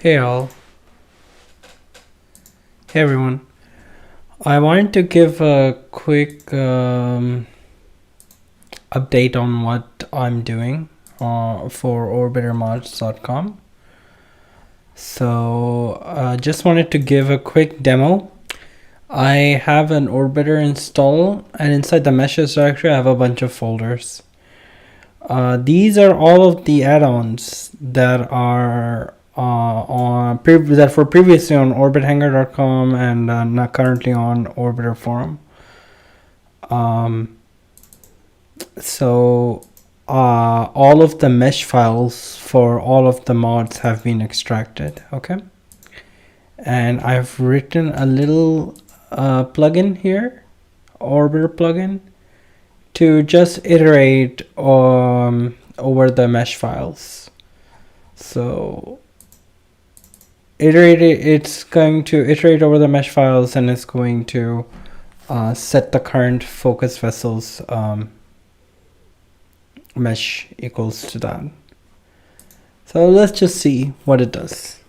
Hey all. Hey everyone. I wanted to give a quick update on what I'm doing for orbitermods.com. So just wanted to give a quick demo. I have an orbiter install, and inside the meshes directory I have a bunch of folders. These are all of the add-ons that are that were previously on orbithanger.com and not currently on Orbiter Forum. So all of the mesh files for all of the mods have been extracted. Okay, and I've written a little plugin here, Orbiter plugin, to just iterate over the mesh files. So it's going to iterate over the mesh files, and it's going to set the current focus vessels mesh equals to that. So let's just see what it does.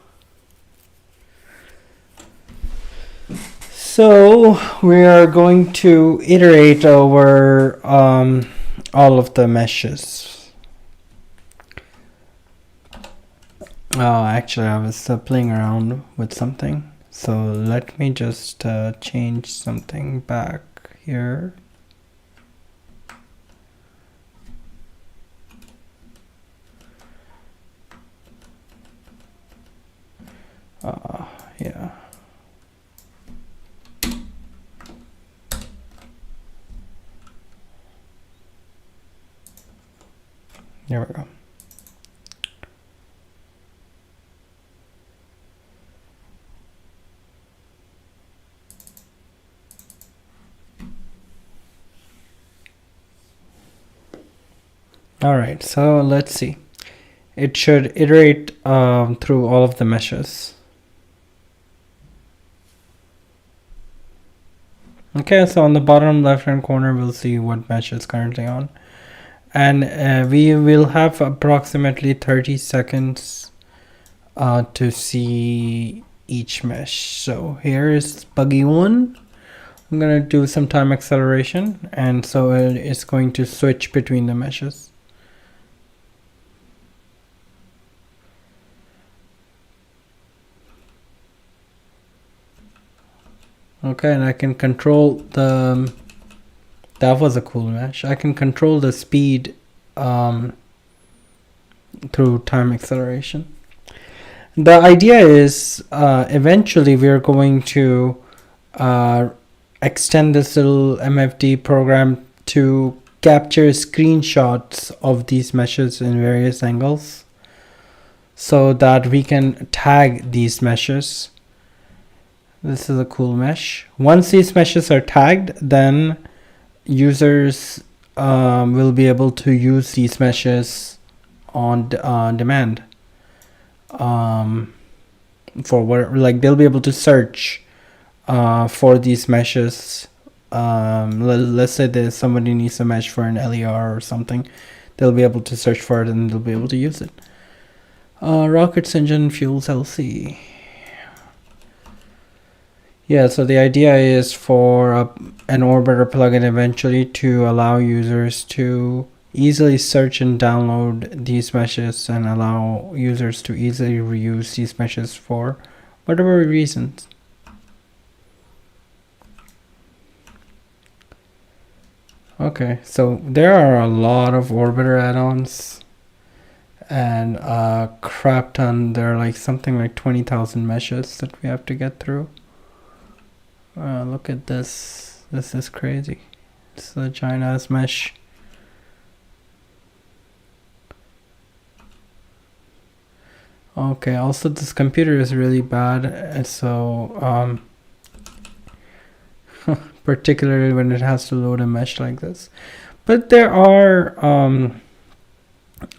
So we are going to iterate over all of the meshes. Actually, I was playing around with something. So let me just change something back here. Yeah. There we go. All right, so let's see. It should iterate through all of the meshes. Okay, so on the bottom left hand corner, we'll see what mesh is currently on. And we will have approximately 30 seconds to see each mesh. So here is buggy 1. I'm going to do some time acceleration, and so it's going to switch between the meshes. Okay, and I can control the, that was a cool mesh. I can control the speed through time acceleration. The idea is eventually we're going to extend this little MFD program to capture screenshots of these meshes in various angles so that we can tag these meshes. This is a cool mesh. Once these meshes are tagged, then users will be able to use these meshes on demand. For what, like, they'll be able to search for these meshes. Let's say that somebody needs a mesh for an LER or something, they'll be able to search for it and they'll be able to use it. Rockets engine fuels LC. Yeah, so the idea is for an orbiter plugin eventually to allow users to easily search and download these meshes and allow users to easily reuse these meshes for whatever reasons. Okay, so there are a lot of orbiter add-ons and a crap ton. There are like something like 20,000 meshes that we have to get through. Look at this. This is crazy. It's a giant ass mesh. Okay, also this computer is really bad, and so particularly when it has to load a mesh like this. But there are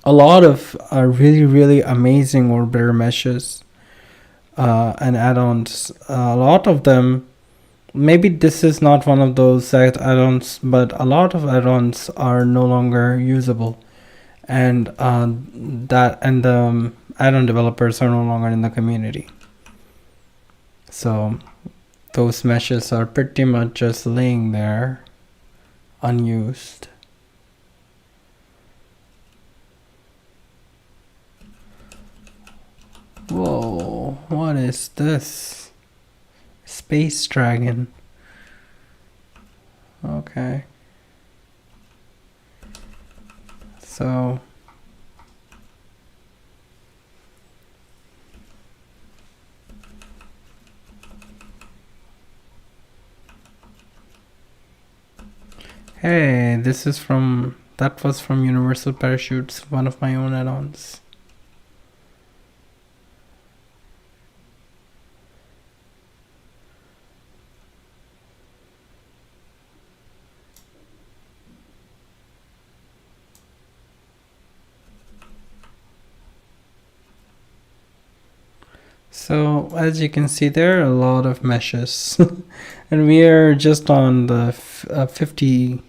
a lot of really amazing orbiter meshes and add-ons. A lot of them, maybe this is not one of those add-ons, but a lot of add-ons are no longer usable, and the add-on developers are no longer in the community. So those meshes are pretty much just laying there unused. Whoa, what is this? Space Dragon. Okay. So hey, this is from, that was from Universal Parachutes, one of my own add-ons. So as you can see, there are a lot of meshes and we are just on the 53.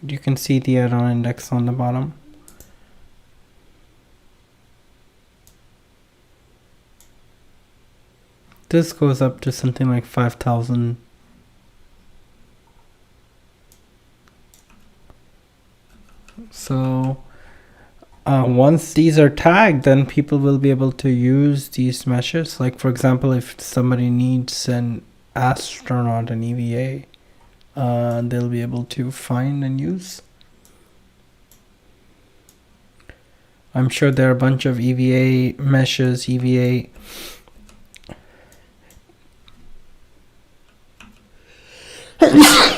You can see the add-on index on the bottom. This goes up to something like 5,000. So once these are tagged, then people will be able to use these meshes. Like for example, if somebody needs an astronaut, an EVA, they'll be able to find and use. I'm sure there are a bunch of EVA meshes, EVA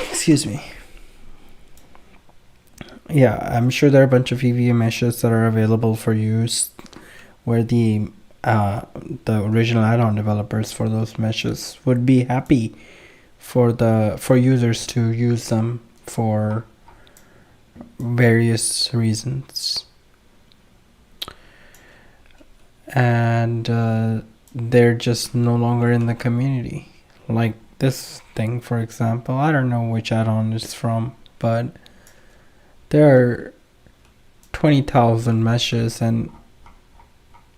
excuse me. Yeah, I'm sure there are a bunch of EVA meshes that are available for use where the original add-on developers for those meshes would be happy for users to use them for various reasons. And they're just no longer in the community. Like this thing, for example, I don't know which add-on it's from, but there are 20,000 meshes and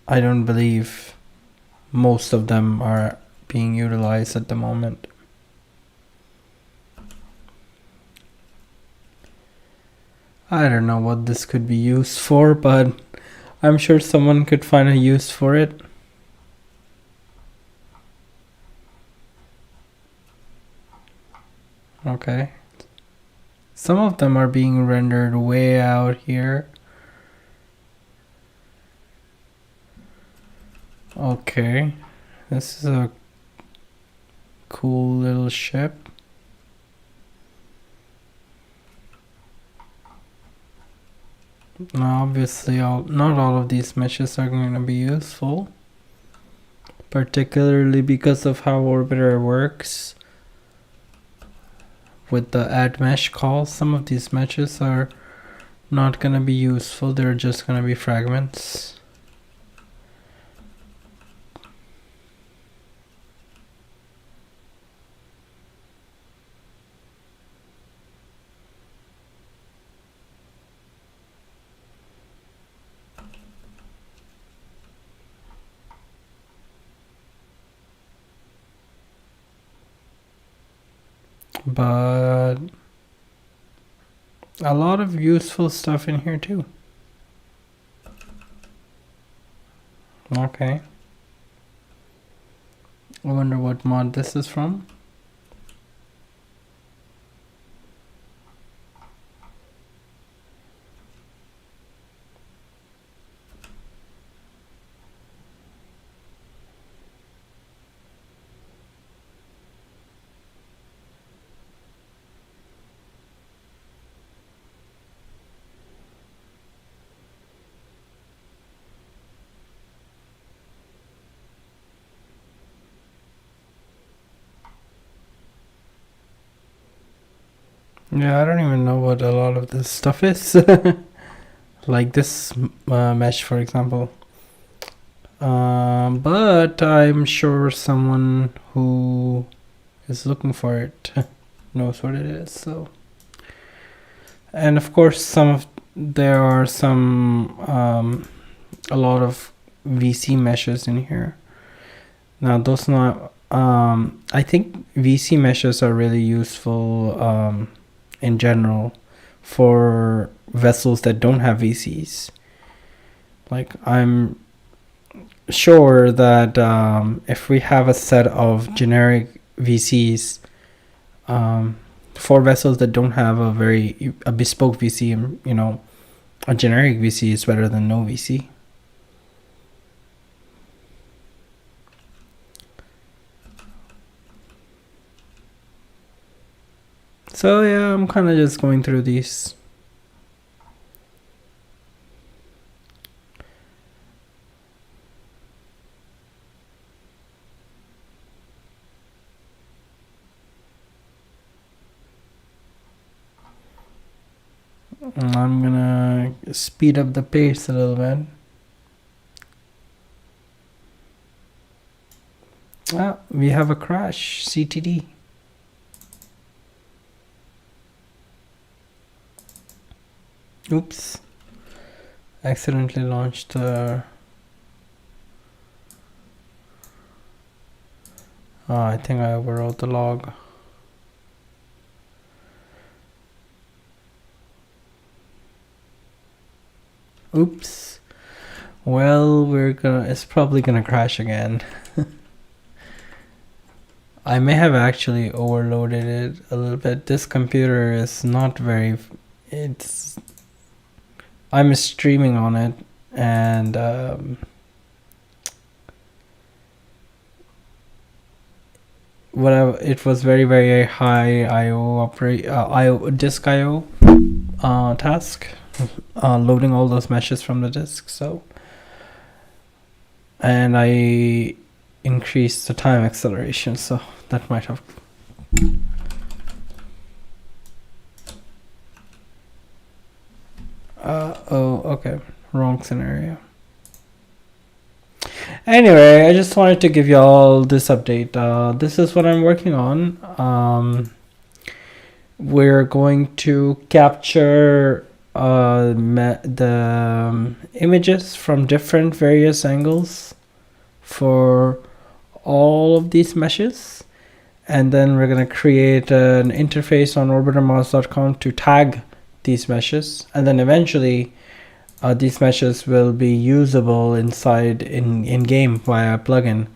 I don't believe most of them are being utilized at the moment. I don't know what this could be used for, but I'm sure someone could find a use for it. Okay. Some of them are being rendered way out here. Okay. This is a cool little ship. Now obviously not all of these meshes are going to be useful, particularly because of how Orbiter works with the add mesh call. Some of these meshes are not going to be useful, they're just going to be fragments. But a lot of useful stuff in here too. Okay. I wonder what mod this is from. Yeah, I don't even know what a lot of this stuff is. Like this mesh, for example. But I'm sure someone who is looking for it knows what it is. So, and of course, some of there are some a lot of VC meshes in here. Now those not I think VC meshes are really useful in general for vessels that don't have VCs. Like I'm sure that if we have a set of generic VCs for vessels that don't have a bespoke VC, you know, a generic VC is better than no VC. So yeah, I'm kind of just going through these. I'm gonna speed up the pace a little bit. Ah, we have a crash, CTD. Oops. Accidentally launched the... I think I overwrote the log. Oops. Well, it's probably gonna crash again. I may have actually overloaded it a little bit. This computer is not very... I'm streaming on it, and it was very high disk IO task, loading all those meshes from the disk. So, and I increased the time acceleration, so that might have... oh, okay, wrong scenario. Anyway, I just wanted to give you all this update. This is what I'm working on. We're going to capture the images from different various angles for all of these meshes, and then we're going to create an interface on orbitermouse.com to tag these meshes, and then eventually these meshes will be usable inside in game via a plugin.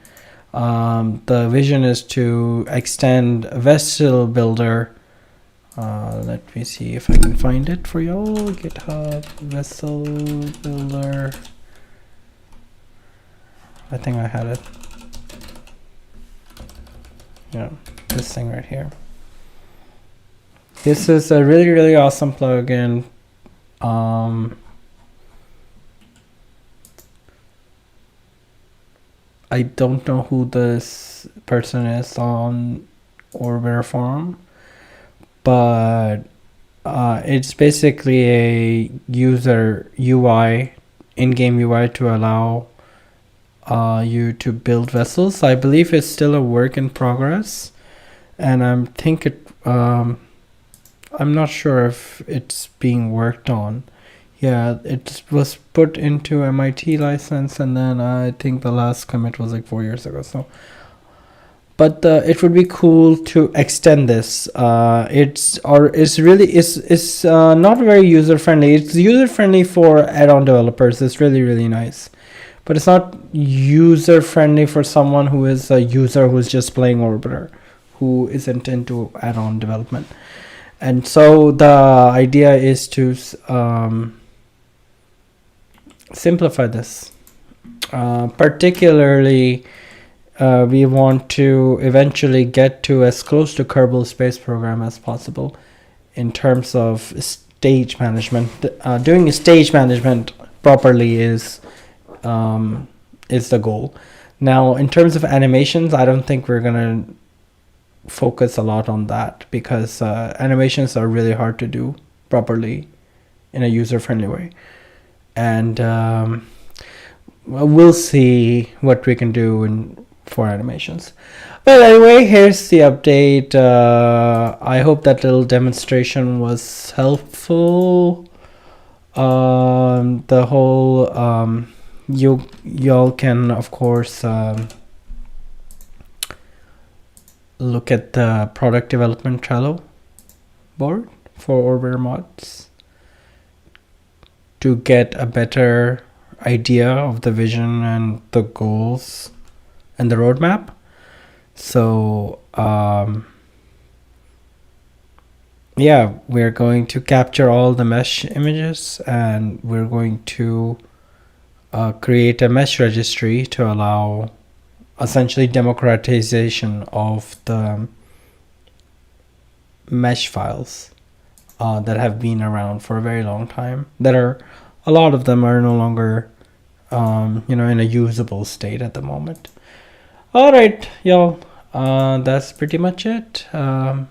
The vision is to extend Vessel Builder. Let me see if I can find it for y'all. GitHub Vessel Builder. I think I had it. Yeah, this thing right here. This is a really awesome plugin. I don't know who this person is on Orbiter forum, but it's basically a user UI, in-game UI, to allow you to build vessels. I believe it's still a work in progress, and I'm not sure if it's being worked on. Yeah, it was put into MIT license, and then I think the last commit was like 4 years ago. So, but it would be cool to extend this. It's not very user friendly. It's user friendly for add-on developers. It's really nice, but it's not user friendly for someone who is a user who's just playing Orbiter, who isn't into add-on development. And so the idea is to simplify this. Particularly, we want to eventually get to as close to Kerbal Space Program as possible in terms of stage management. Doing stage management properly is the goal. Now, in terms of animations, I don't think we're gonna focus a lot on that, because animations are really hard to do properly in a user-friendly way, and we'll see what we can do for animations. But anyway, here's the update. I hope that little demonstration was helpful. The whole y'all can of course look at the product development Trello board for Orbiter mods to get a better idea of the vision and the goals and the roadmap. So yeah, we're going to capture all the mesh images, and we're going to create a mesh registry to allow essentially democratization of the mesh files that have been around for a very long time. A lot of them are no longer in a usable state at the moment. All right, y'all, that's pretty much it. Until